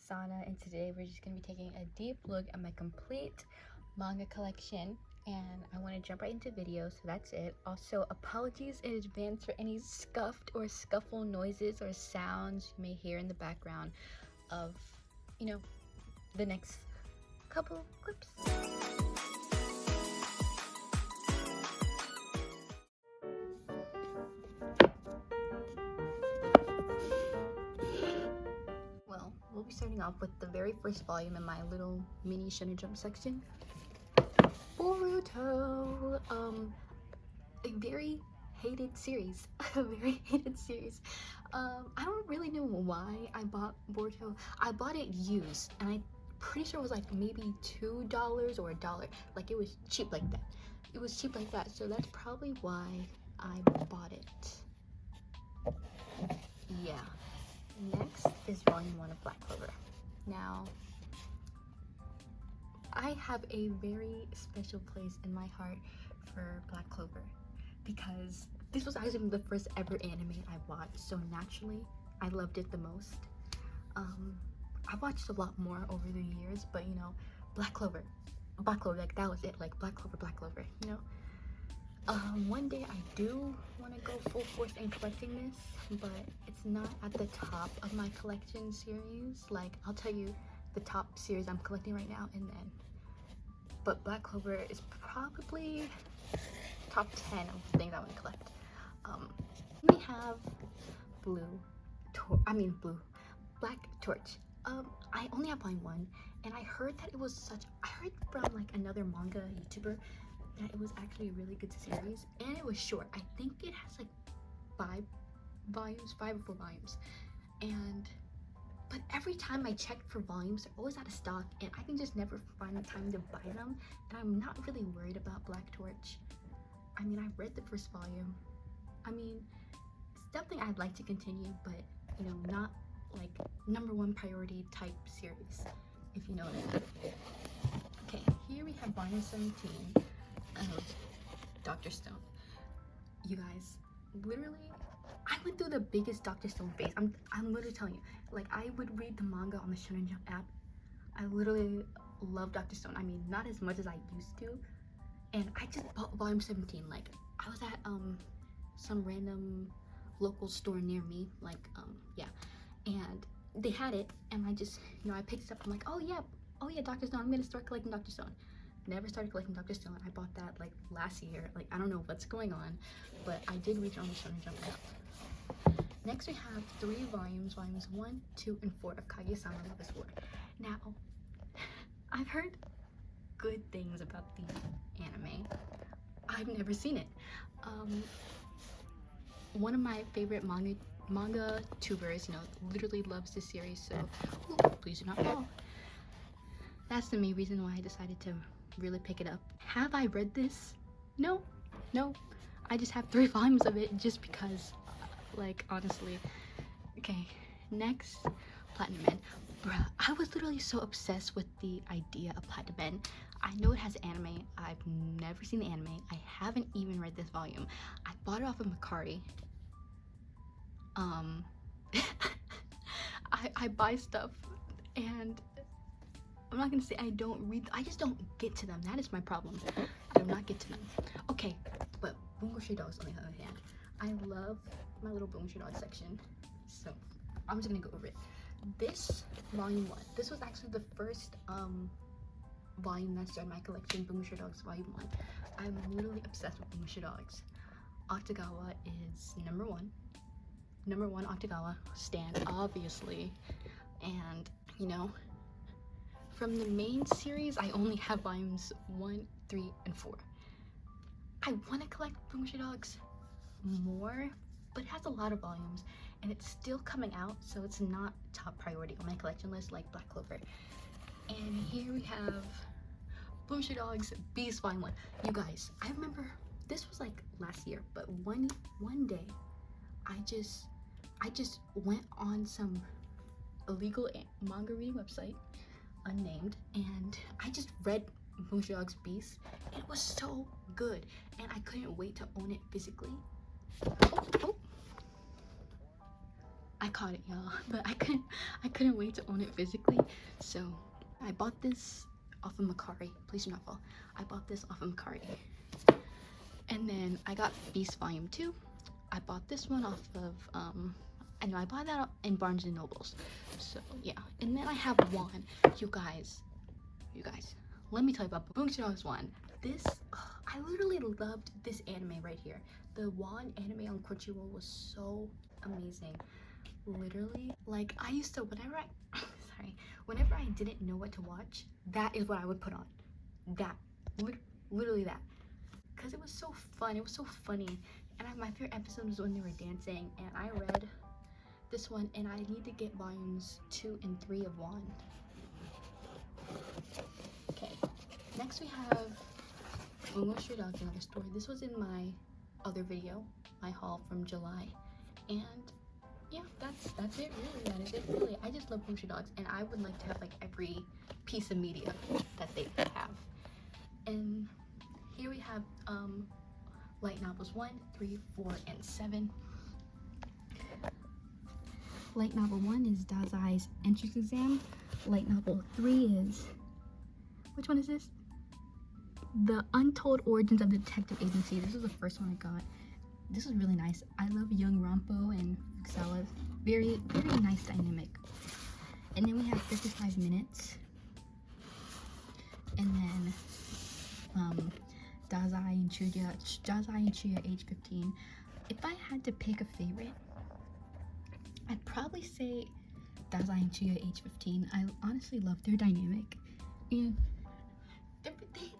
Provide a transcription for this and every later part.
Sana, and today we're just going to be taking a deep look at my complete manga collection, and I want to jump right into video, so that's it. Also, apologies in advance for any scuffed or scuffle noises or sounds you may hear in the background of, the next couple clips. Well, we'll be starting off with the very first volume in my little mini Shonen Jump section. Boruto, a very hated series. A very hated series. I don't really know why I bought Boruto. I bought it used, and I'm pretty sure it was like maybe $2 or $1. Like, it was cheap like that. It was cheap like that, so that's probably why I bought it. Yeah. Next is volume 1 of Black Clover. Now, I have a very special place in my heart for Black Clover because this was actually the first ever anime I watched, so naturally I loved it the most. I watched a lot more over the years, but Black Clover, like that was it, like Black Clover, One day I do want to go full force in collecting this, but it's not at the top of my collection series. Like, I'll tell you the top series I'm collecting right now, but Black Clover is probably top 10 of the things I want to collect. We have Black Torch. I only have volume 1, and I heard that it was I heard from like another manga YouTuber that it was actually a really good series, and it was short. I think it has like 5 or 4 volumes, but every time I check for volumes, they're always out of stock, and I can just never find the time to buy them, and I'm not really worried about Black Torch. I mean, I read the first volume. I mean, it's something I'd like to continue, but not like #1 priority type series, if you know what I mean. Okay, here we have volume 17 of Dr. Stone. You guys, literally, I went through the biggest Dr. Stone phase. I'm literally telling you, like, I would read the manga on the Shonen Jump app. I literally love Dr. Stone. I mean, not as much as I used to, and I just bought volume 17. Like, I was at some random local store near me, like and they had it, and I just I picked it up. I'm like, oh yeah, Dr. Stone, I'm gonna start collecting Dr. Stone. Never started collecting Dr. Stone. I bought that like last year. Like, I don't know what's going on, but I did reach on the Shonen Jump app. Next we have 3 volumes 1, 2, and 4 of Kaguya-sama Love is War. Now, I've heard good things about the anime. I've never seen it. One of my favorite manga tubers, literally loves this series, so please do not fall. That's the main reason why I decided to really pick it up. Have I read this? No. I just have 3 volumes of it just because, like, honestly. Okay, next, Platinum Men. Bruh, I was literally so obsessed with the idea of Platinum Men. I know it has anime. I've never seen the anime. I haven't even read this volume. I bought it off of Mercari. I buy stuff, and I'm not gonna say I don't read. I just don't get to them. That is my problem. I do not get to them. Okay, but Bungo Stray Dogs, on the other hand, I love my little Bungo Stray Dogs section, so I'm just gonna go over it. This volume 1. This was actually the first volume that started my collection. Bungo Stray Dogs volume 1. I'm literally obsessed with Bungo Stray Dogs. Octagawa is #1. #1 Octagawa stan, obviously, and from the main series, I only have volumes 1, 3, and 4. I want to collect Bungo Stray Dogs more, but it has a lot of volumes, and it's still coming out, so it's not top priority on my collection list like Black Clover. And here we have Bungo Stray Dogs Beast Volume 1. You guys, I remember this was like last year, but one day, I just went on some illegal manga reading website, unnamed, and I just read Bungo Stray Dogs Beast. It was so good, and I couldn't wait to own it physically. I caught it, y'all, but I couldn't wait to own it physically. So I bought this off of Macari. Please do not fall. I bought this off of Macari. And then I got Beast Volume 2. I bought this one off of I know I bought that in Barnes and Nobles. So yeah. And then I have one. You guys, let me tell you about Boomshidog's one. This I literally loved this anime right here. The one anime on Crunchyroll was so amazing. Literally, like I used to, whenever I whenever I didn't know what to watch, that is what I would put on. That, literally that, because it was so fun. It was so funny. And my favorite episode was when they were dancing. And I read this one, and I need to get volumes 2 and 3 of one. Okay, next we have Stray Dogs, Another Story. This was in my other video, my haul from July, and yeah, that's it really. That is it really. I just love Stray Dogs, and I would like to have like every piece of media that they have. And here we have light novels 1, 3, 4, and 7. Light novel 1 is Dazai's entrance exam. Light novel 3 is, which one is this? The Untold Origins of the Detective Agency. This is the first one I got. This is really nice. I love young Rampo and Fuxella. Very, very nice dynamic. And then we have 55 Minutes. And then Dazai and Chuya age 15. If I had to pick a favorite, I'd probably say Dazai and Chuya age 15. I honestly love their dynamic. And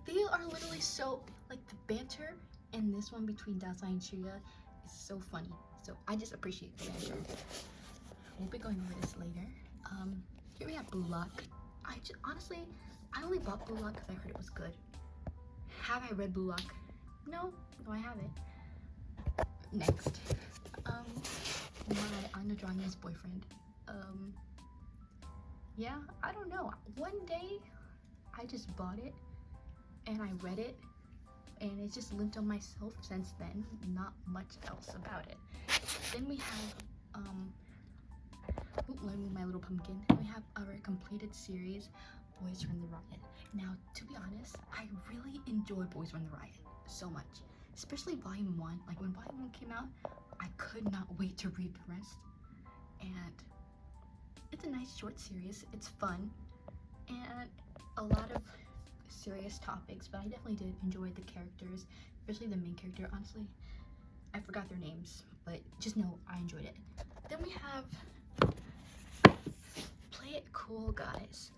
they are literally so, like, the banter in this one between Dazai and Chuya is so funny. So I just appreciate the banter. We'll be going over this later. Here we have Blue Lock. Honestly, I only bought Blue Lock because I heard it was good. Have I read Blue Lock? No, I haven't. Next, my Androgynous Boyfriend. Yeah, I don't know. One day, I just bought it, and I read it, and it just lived on myself since then. Not much else about it. Then we have, let me My Little Pumpkin. We have our completed series, Boys Run the Riot. Now, to be honest, I really enjoyed Boys Run the Riot so much. Especially Volume 1. Like, when Volume 1 came out, I could not wait to read the rest. And it's a nice short series. It's fun. And a lot of serious topics, but I definitely did enjoy the characters, especially the main character. Honestly, I forgot their names, but just know I enjoyed it. Then we have Play It Cool, guys.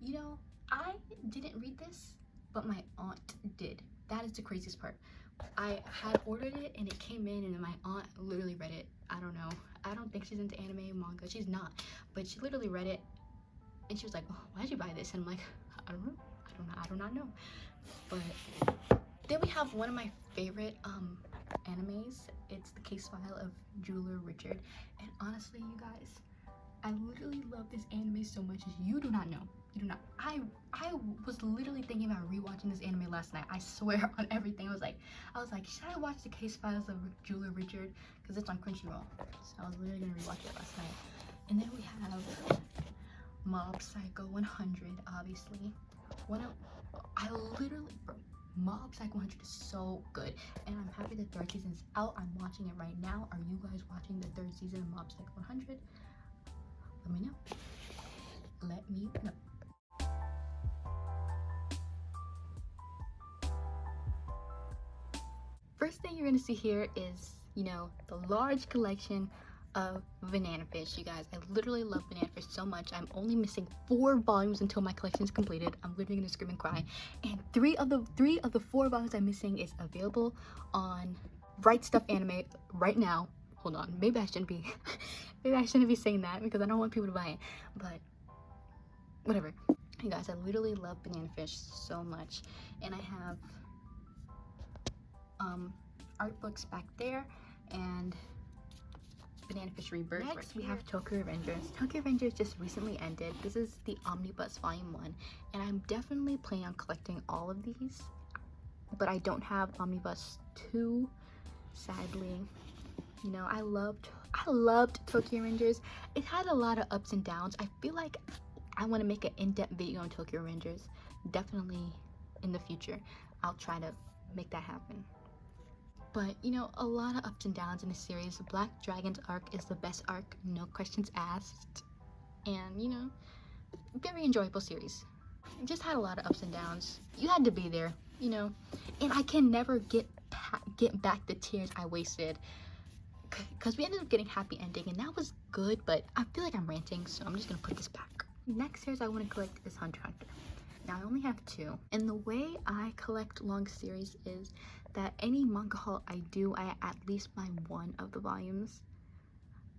You know, I didn't read this, but my aunt did. That is the craziest part. I had ordered it and it came in, and then my aunt literally read it. I don't know. I don't think she's into anime manga. She's not, but she literally read it, and she was like, "Oh, why'd you buy this?" And I'm like, I don't know. I do not know. But then we have one of my favorite animes. It's The Case File of Jeweler Richard. And honestly, you guys, I literally love this anime so much as you do not know. You do not. I was literally thinking about rewatching this anime last night. I swear on everything. I was like, should I watch The Case Files of Jeweler Richard? Because it's on Crunchyroll. So I was literally gonna rewatch it last night. And then we have Mob Psycho 100, obviously. Mob Psycho 100 is so good, and I'm happy the 3rd season is out. I'm watching it right now. Are you guys watching the 3rd season of Mob Psycho 100? Let me know. Let me know. First thing you're gonna see here is, you know, the large collection of Banana Fish. You guys, I literally love Banana Fish so much. I'm only missing 4 volumes until my collection is completed. I'm literally gonna scream and cry. And 3 of the 4 volumes I'm missing is available on Right Stuff Anime right now. Hold on, maybe I shouldn't be saying that because I don't want people to buy it, but whatever. You guys, I literally love Banana Fish so much. And I have art books back there, and Banana Fish Rebirth. Next, we have Tokyo Revengers. Tokyo Revengers just recently ended. This is the Omnibus Volume 1, and I'm definitely planning on collecting all of these, but I don't have Omnibus 2, sadly. You know, I loved I loved Tokyo Rangers. It had a lot of ups and downs. I feel like I want to make an in-depth video on Tokyo Rangers. Definitely in the future. I'll try to make that happen. But, you know, a lot of ups and downs in the series. Black Dragon's arc is the best arc, no questions asked. And, you know, very enjoyable series. It just had a lot of ups and downs. You had to be there, you know. And I can never get back the tears I wasted. Because we ended up getting happy ending, and that was good, but I feel like I'm ranting, so I'm just going to put this back. Next series I want to collect is Hunter x Hunter. Now, I only have 2. And the way I collect long series is that any manga haul I do, I at least buy 1 of the volumes.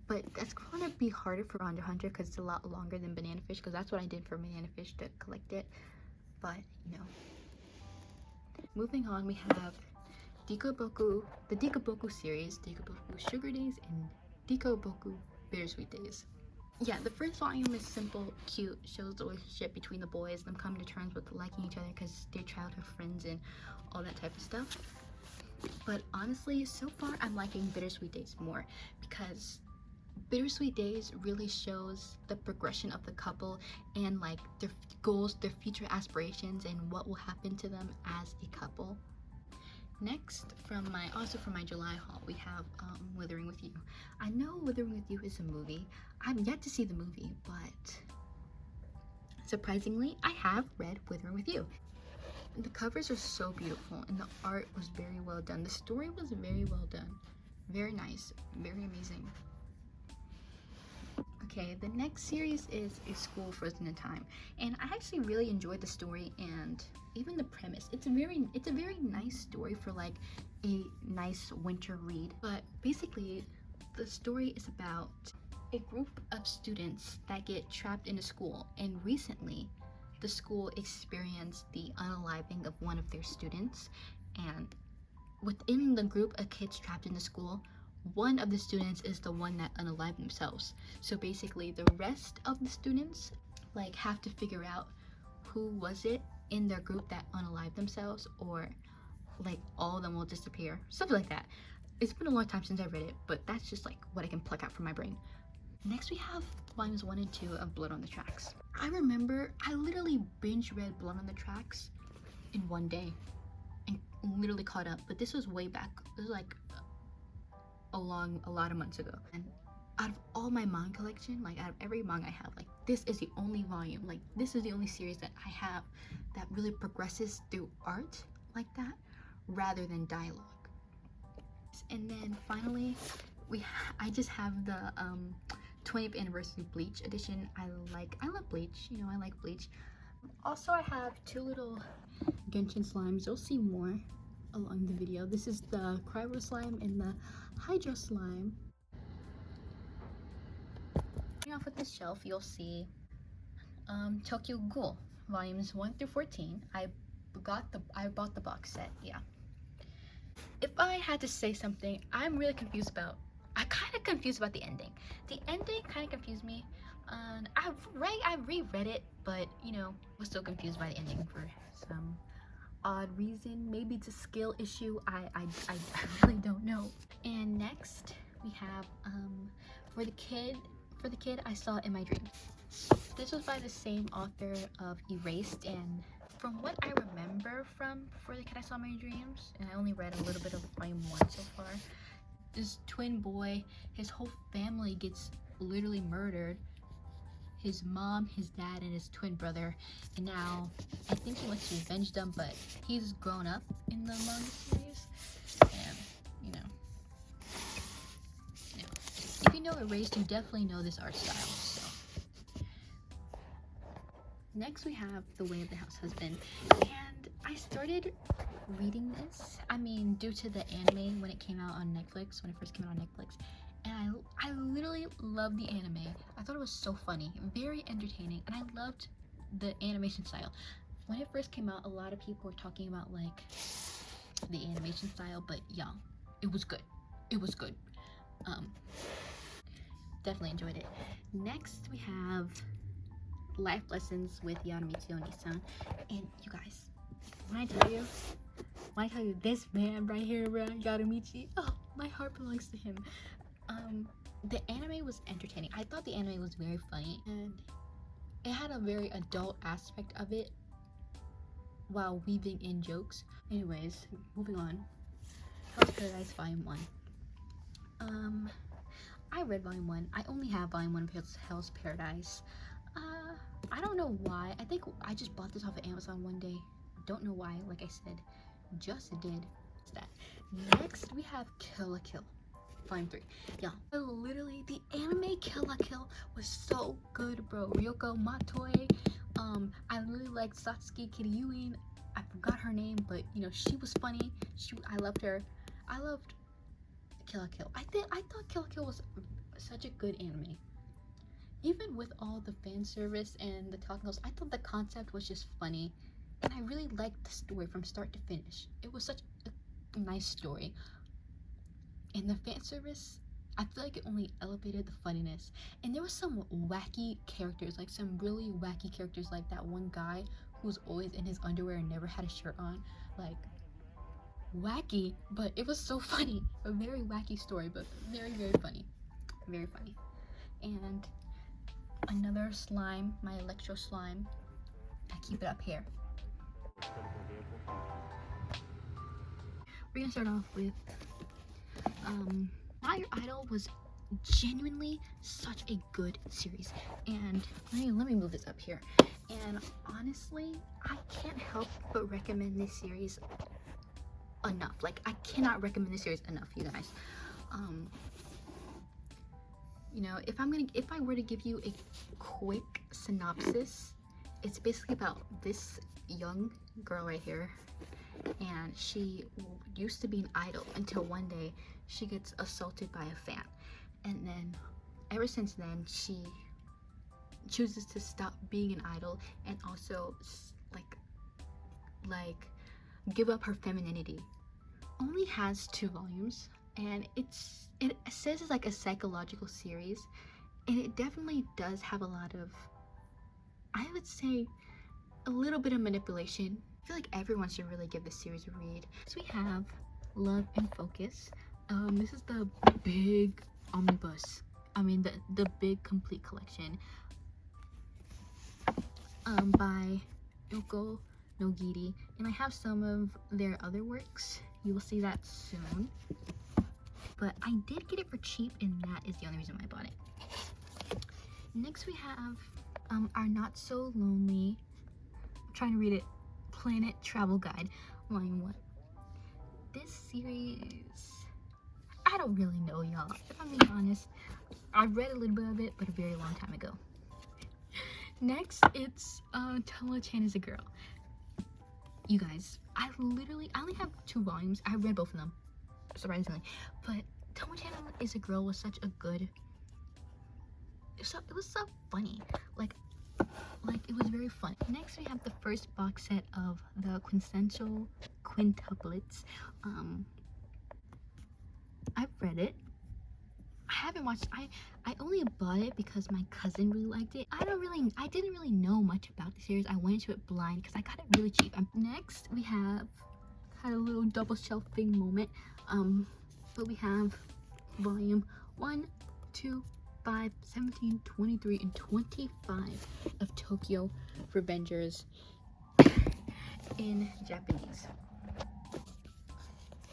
But that's going to be harder for Hunter x Hunter because it's a lot longer than Banana Fish, because that's what I did for Banana Fish to collect it. But, you know. Moving on, we have Dikoboku, the Dikoboku series, Dikoboku Sugar Days and Dikoboku Bittersweet Days. Yeah, the first volume is simple, cute, shows the relationship between the boys, them coming to terms with liking each other because they're childhood friends and all that type of stuff. But honestly, so far I'm liking Bittersweet Days more because Bittersweet Days really shows the progression of the couple and like their goals, their future aspirations, and what will happen to them as a couple. Next, from my July haul, we have Withering With You. I know Withering With You is a movie. I've yet to see the movie, but surprisingly, I have read Withering With You. The covers are so beautiful, and the art was very well done. The story was very well done. Very nice, very amazing. Okay, the next series is A School Frozen in Time, and I actually really enjoyed the story and even the premise. It's a very nice story for like a nice winter read. But basically, the story is about a group of students that get trapped in a school, and recently the school experienced the unaliving of one of their students, and within the group of kids trapped in the school, one of the students is the one that unalived themselves. So basically the rest of the students like have to figure out who was it in their group that unalived themselves, or like all of them will disappear, something like that. It's been a long time since I read it, but that's just like what I can pluck out from my brain. Next we have volumes 1 and 2 of Blood on the Tracks. I remember I literally binge read Blood on the Tracks in one day and literally caught up, but this was way back. This was like a lot of months ago. And out of all my manga collection, like out of every manga I have, like this is the only volume, like this is the only series that I have that really progresses through art like that rather than dialogue. And then finally I just have the 20th anniversary Bleach edition. I love Bleach, you know, I like Bleach. Also, I have 2 little Genshin slimes. You'll see more along the video. This is the Cryo slime and the Hydro slime. Starting off with this shelf, you'll see Tokyo Ghoul volumes 1 through 14. I bought the box set. Yeah. If I had to say something, I'm kind of confused about the ending. The ending kind of confused me. I reread it, but you know, was still confused by the ending for some odd reason. Maybe it's a skill issue. I really don't know. And next we have for the kid I Saw in My Dreams. This was by the same author of Erased, and from what I remember from For the Kid I Saw in My Dreams, and I only read a little bit of volume 1 so far, this twin boy, his whole family gets literally murdered. His mom, his dad, and his twin brother, and now I think he wants to revenge them, but he's grown up in the manga series, and you know, if you know Erased, you definitely know this art style. So next we have The Way of the House Husband, and I started reading this, I mean, due to the anime when it came out on Netflix, when it first came out on Netflix. And I literally loved the anime. I thought it was so funny, very entertaining, and I loved the animation style. When it first came out, a lot of people were talking about like the animation style, but yeah, it was good. It was good. Definitely enjoyed it. Next we have Life Lessons with Yanomitsu Onisan, and you guys, when I tell you this man right here, bro, Yanomichi, oh, my heart belongs to him. the anime was entertaining. I thought the anime was very funny, and it had a very adult aspect of it while weaving in jokes. Anyways, moving on. Hell's Paradise Volume 1. I read Volume 1. I only have Volume 1 of Hell's Paradise. I don't know why. I think I just bought this off of Amazon one day. Don't know why. Like I said, just did. It's that. Next, we have Kill la Kill. Volume 3. Yeah. Literally, the anime Kill la Kill was so good, bro. Ryoko Matoi. I really liked Satsuki Kiryuin. I forgot her name, but you know, she was funny. I loved her. I loved Kill la Kill. I thought Kill la Kill was such a good anime. Even with all the fan service and the technicals, I thought the concept was just funny, and I really liked the story from start to finish. It was such a nice story, and the fan service, I feel like it only elevated the funniness. And there was some wacky characters, like some really wacky characters, like that one guy who was always in his underwear and never had a shirt on. Like, wacky, but it was so funny. A very wacky story, but very, very funny. Very funny. And another slime, my electro slime. I keep it up here. We're gonna start off with Not Your Idol was genuinely such a good series, and let me move this up here. And honestly, I can't help but recommend this series enough. Like, I cannot recommend this series enough, you guys. You know, if I were to give you a quick synopsis, it's basically about this young girl right here, and she used to be an idol until one day she gets assaulted by a fan, and then ever since then she chooses to stop being an idol and also like give up her femininity. Only has 2 volumes, and it says it's like a psychological series, and it definitely does have a lot of, I would say, a little bit of manipulation. I feel like everyone should really give this series a read. So we have Love and Focus. This is the big omnibus. I mean the big complete collection. By Yoko Nogiri, and I have some of their other works. You will see that soon. But I did get it for cheap, and that is the only reason why I bought it. Next we have Our Not So Lonely, I'm trying to read it, Planet Travel Guide, Volume 1. This series, I don't really know, y'all. If I'm being honest, I read a little bit of it, but a very long time ago. Next, it's Tomo-chan is a Girl. You guys, I only have 2 volumes. I read both of them, surprisingly. But Tomo-chan is a Girl was such a good, it was so funny. Like it was very fun. Next, we have the first box set of the Quintessential Quintuplets. I've read it. I haven't watched. I only bought it because my cousin really liked it. I didn't really know much about the series. I went into it blind because I got it really cheap. Next, we had a little double shelving moment. But we have volume 1, 2, 5, 17, 23, and 25 of Tokyo Revengers in Japanese.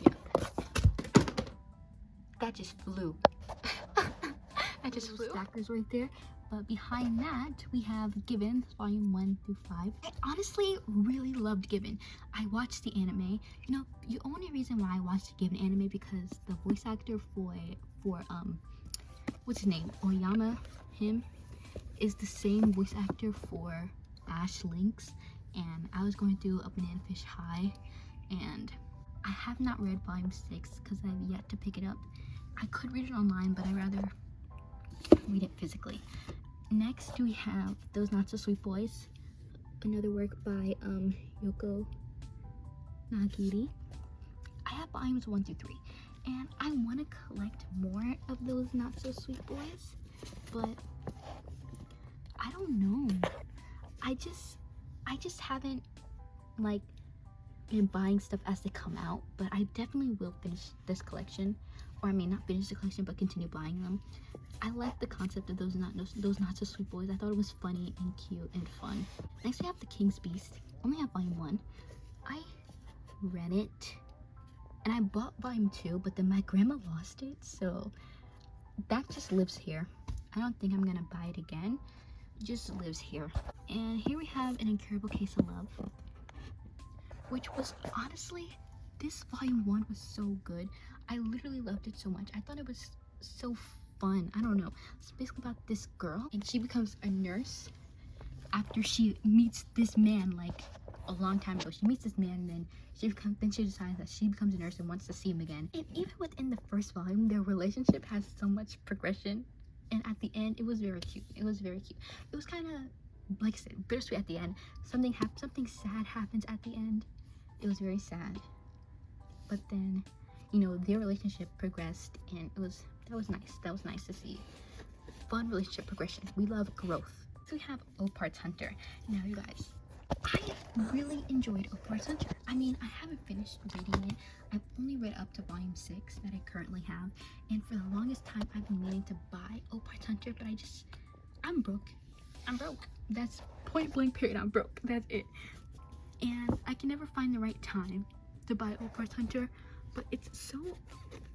Yeah. That just flew. That just flew. Stackers right there. But behind that, we have Given, volume 1 through 5. I honestly really loved Given. I watched the anime. You know, the only reason why I watched the Given anime because the voice actor for what's his name? Oyama, him, is the same voice actor for Ash Lynx. And I was going through a Banana Fish High, and I have not read volume 6 because I've yet to pick it up. I could read it online, but I'd rather read it physically. Next, we have Those Not So Sweet Boys, another work by Yoko Nagiri. I have volumes 1 through 3, and I want to collect more of Those Not So Sweet Boys, but I don't know. I just haven't, like, and buying stuff as they come out, but I definitely will finish this collection, or I mean not finish the collection but continue buying them. I like the concept of those not so sweet boys. I thought it was funny and cute and fun. Next we have The King's Beast. Only have volume 1. I read it and I bought volume 2, but then my grandma lost it, so that just lives here. I don't think I'm gonna buy it again. It just lives here. And here we have An Incurable Case of Love, which was honestly, this volume 1 was so good. I literally loved it so much. I thought it was so fun. I don't know. It's basically about this girl, and she becomes a nurse after she meets this man like a long time ago. She meets this man, and then she decides that she becomes a nurse and wants to see him again. And even within the first volume, their relationship has so much progression. And at the end, it was very cute. It was very cute. It was kind of, like I said, bittersweet at the end. Something sad happens at the end. It was very sad. But then, you know, their relationship progressed, and that was nice. That was nice to see. Fun relationship progression. We love growth. So we have Opart's Hunter. Now, you guys, I really enjoyed Opart's Hunter. I mean, I haven't finished reading it. I've only read up to volume 6 that I currently have, and for the longest time I've been meaning to buy Opart's Hunter, but I'm broke. That's point blank period. I'm broke. That's it. And I can never find the right time to buy Opart's Hunter, but it's so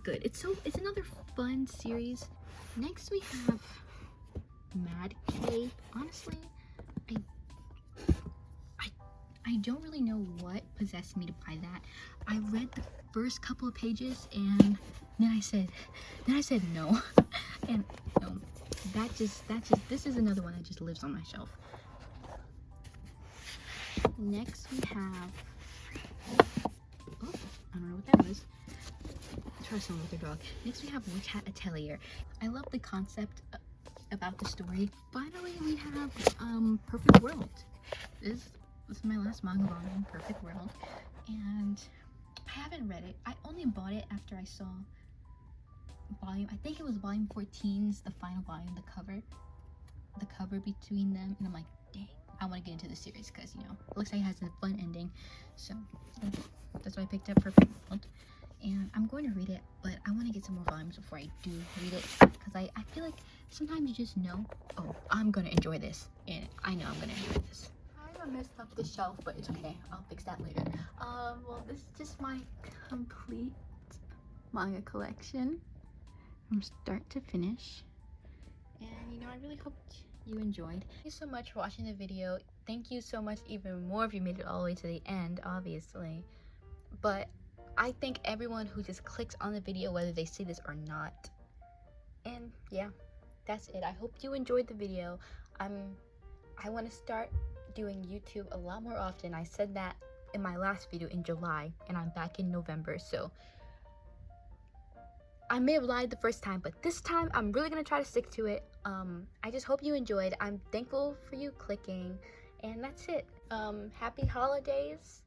good. It's another fun series. Next we have Mad K. Honestly, I don't really know what possessed me to buy that. I read the first couple of pages and then I said no. And no, this is another one that just lives on my shelf. Next we have, oh, I don't know what that was. Try someone with their dog. Next we have Witch Hat Atelier. I love the concept about the story. Finally we have Perfect World. This is my last manga volume, Perfect World, and I haven't read it. I only bought it after I saw volume, I think it was volume 14's the final volume, the cover between them, and I'm like, dang, I want to get into the series because, you know, it looks like it has a fun ending. So that's why I picked up Perfect World, and I'm going to read it, but I want to get some more volumes before I do read it, because I feel like sometimes you just know, oh, I'm gonna enjoy this, and I know I'm gonna enjoy this. I messed up the shelf, but it's okay, I'll fix that later. Well, this is just my complete manga collection from start to finish, and you know, I really hope you enjoyed. Thank you so much for watching the video. Thank you so much, even more if you made it all the way to the end, obviously. But I thank everyone who just clicks on the video, whether they see this or not. And yeah, that's it. I hope you enjoyed the video. I want to start doing YouTube a lot more often. I said that in my last video in July, and I'm back in November, so I may have lied the first time, but this time I'm really gonna try to stick to it. I just hope you enjoyed. I'm thankful for you clicking, and that's it. Happy holidays,